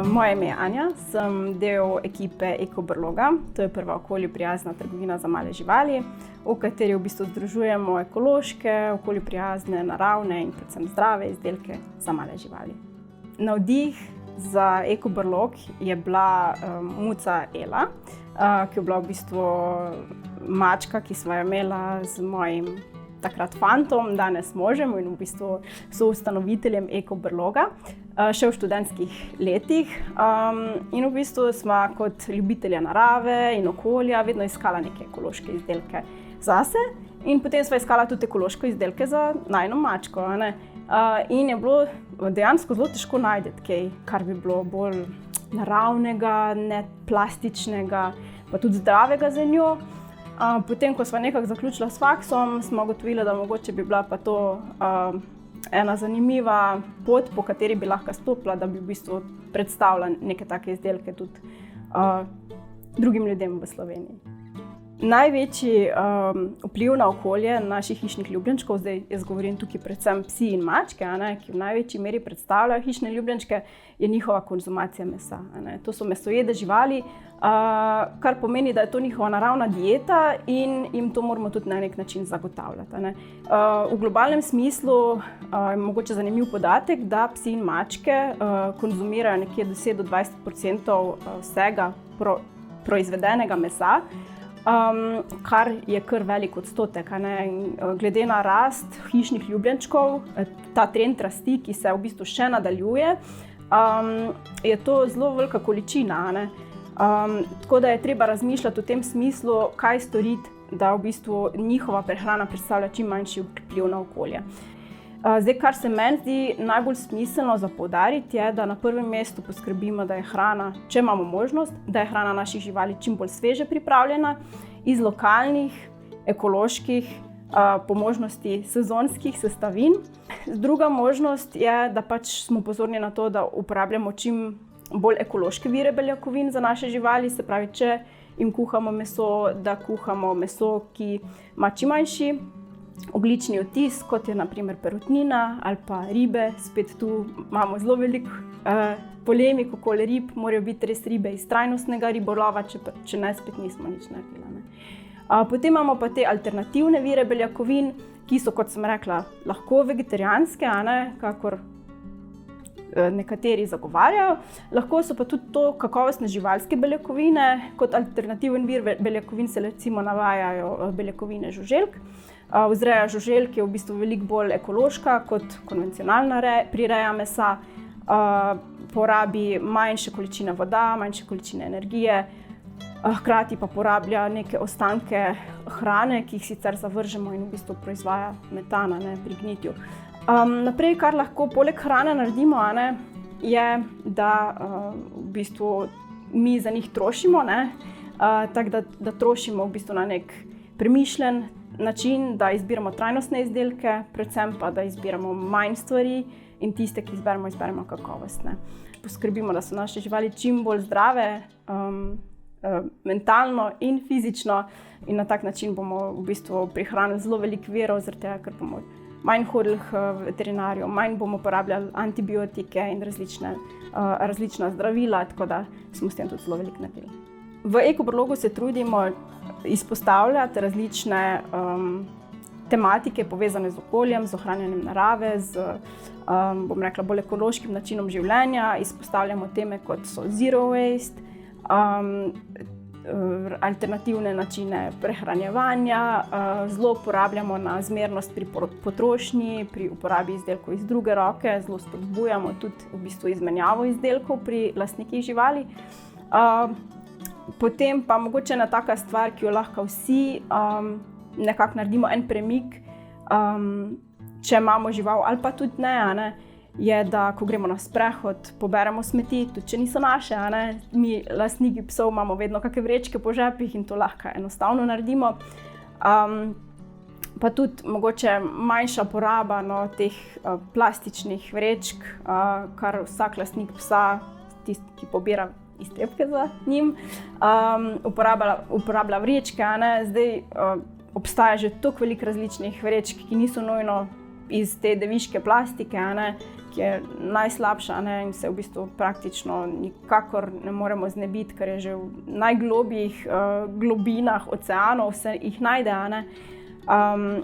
Moje ime je Anja, sem del ekipe Ekobrloga, to je prva okolju prijazna trgovina za male živali, v kateri v bistvu združujemo ekološke, okolju prijazne, naravne in predvsem zdrave izdelke za male živali. Navdih za Ekobrlog je bila muca Ela, ki je bila v bistvu mačka, ki sva jo imela z mojim takrat fantom, danes možem in v bistvu soustanoviteljem Ekobrloga, še v študentskih letih. In v bistvu sva kot ljubitelja narave in okolja vedno iskala neke ekološke izdelke zase in potem sva iskala tudi ekološke izdelke za najino mačko, ne. In je bilo dejansko zelo težko najti kaj, kar bi bilo bolj naravnega, ne plastičnega, pa tudi zdravega za njo. Potem, ko sva nekako zaključila s faksom, smo ugotovili, da mogoče bi bila pa to ena zanimiva pot, po kateri bi lahko stopila, da bi v bistvu predstavila neke take izdelke tudi drugim ljudem v Sloveniji. Največji vpliv na okolje naših hišnih ljubljenčkov, zdaj jaz govorim tukaj predvsem psi in mačke, ki v največji meri predstavljajo hišne ljubljenčke, je njihova konzumacija mesa. To so mesojede živali, kar pomeni, da je to njihova naravna dieta in jim to moramo tudi na nek način zagotavljati. V globalnem smislu je mogoče zanimiv podatek, da psi in mačke konzumirajo nekje 10 do 20% vsega proizvedenega mesa, kar je kar velik odstotek. Glede na rast hišnih ljubljenčkov, ta trend rasti, ki se v bistvu še nadaljuje, je to zelo velika količina. Tako da je treba razmišljati v tem smislu, kaj storiti, da v bistvu njihova prehrana predstavlja čim manjši vpliv na okolje. Zdaj, kar se meni zdi najbolj smiselno za poudariti, je, da na prvem mestu poskrbimo, da je hrana, če imamo možnost, da je hrana naših živali čim bolj sveže pripravljena, iz lokalnih, ekoloških, po možnosti sezonskih sestavin. Druga možnost je, da pač smo pozorni na to, da uporabljamo čim bolj ekološke vire beljakovin za naše živali, se pravi, če jim kuhamo meso, da kuhamo meso, ki ima čim manjši ogljični odtis, kot je na primer perutnina ali pa ribe. Spet tu imamo zelo veliko polemik okoli rib, morajo biti res ribe iz trajnostnega ribolova, če ne, spet nismo nič naredili. Potem imamo pa te alternativne vire beljakovin, ki so, kot sem rekla, lahko vegetarijanske, kakor nekateri zagovarjajo. Lahko so pa tudi to kakovostne živalske beljakovine. Kot alternativen vir beljakovin se recimo navajajo beljakovine žuželk. Vzreja žuželk je v bistvu veliko bolj ekološka kot konvencionalna prireja mesa. Porabi manjše količine voda, manjše količine energije, hkrati pa porablja neke ostanke hrane, ki jih sicer zavržemo in v bistvu proizvaja metana pri gnitju. Naprej, kar lahko poleg hrane naredimo, je, da v bistvu mi za njih trošimo, tako da trošimo v bistvu na nek premišljen način, da izbiramo trajnostne izdelke, predvsem pa, da izbiramo manj stvari in tiste, ki izberemo kakovostne. Poskrbimo, da so naše živali čim bolj zdrave, mentalno in fizično, in na tak način bomo v bistvu prihranili zelo veliko virov, zaradi tega, ker bomo manj hodili k veterinarju, manj bomo uporabljali antibiotike in različna zdravila, tako da smo s tem tudi zelo veliko naredili. V Ekobrlogu se trudimo izpostavljati različne tematike povezane z okoljem, z ohranjanjem narave, z bolj ekološkim načinom življenja. Izpostavljamo teme, kot so zero waste, alternativne načine prehranjevanja, zelo uporabljamo na zmernost pri potrošnji, pri uporabi izdelkov iz druge roke, zelo spodbujamo tudi v bistvu izmenjavo izdelkov pri lastnikih živali. Potem pa mogoče ena taka stvar, ki jo lahko vsi nekako naredimo en premik, če imamo žival ali pa tudi ne, je, da ko gremo na sprehod, poberemo smeti, tudi če niso naše. Mi, lastniki psov, imamo vedno kakšne vrečke po žepih in to lahko enostavno naredimo. Pa tudi mogoče manjša poraba teh plastičnih vrečk, kar vsak lastnik psa, tisti, ki pobira iztrebke za njim, uporablja vrečke. Zdaj obstaja že toliko veliko različnih vrečk, ki niso nujno iz te deviške plastike, ki je najslabša, in se v bistvu praktično nikakor ne moremo znebiti, ker je že v najglobjih globinah oceanov, vse jih najde,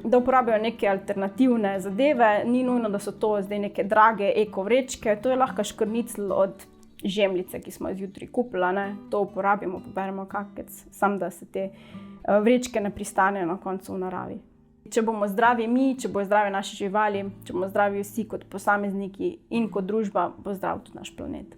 da uporabljajo neke alternativne zadeve. Ni nujno, da so to zdaj neke drage eko vrečke, to je lahko škrnicl od žemljice, ki smo jo zjutraj kupili, to uporabimo, poberemo kakec, samo da se te vrečke ne pristanejo na koncu v naravi. Če bomo zdravi mi, če bojo zdrave naše živali, če bomo zdravi vsi kot posamezniki in kot družba, bo zdrav tudi naš planet.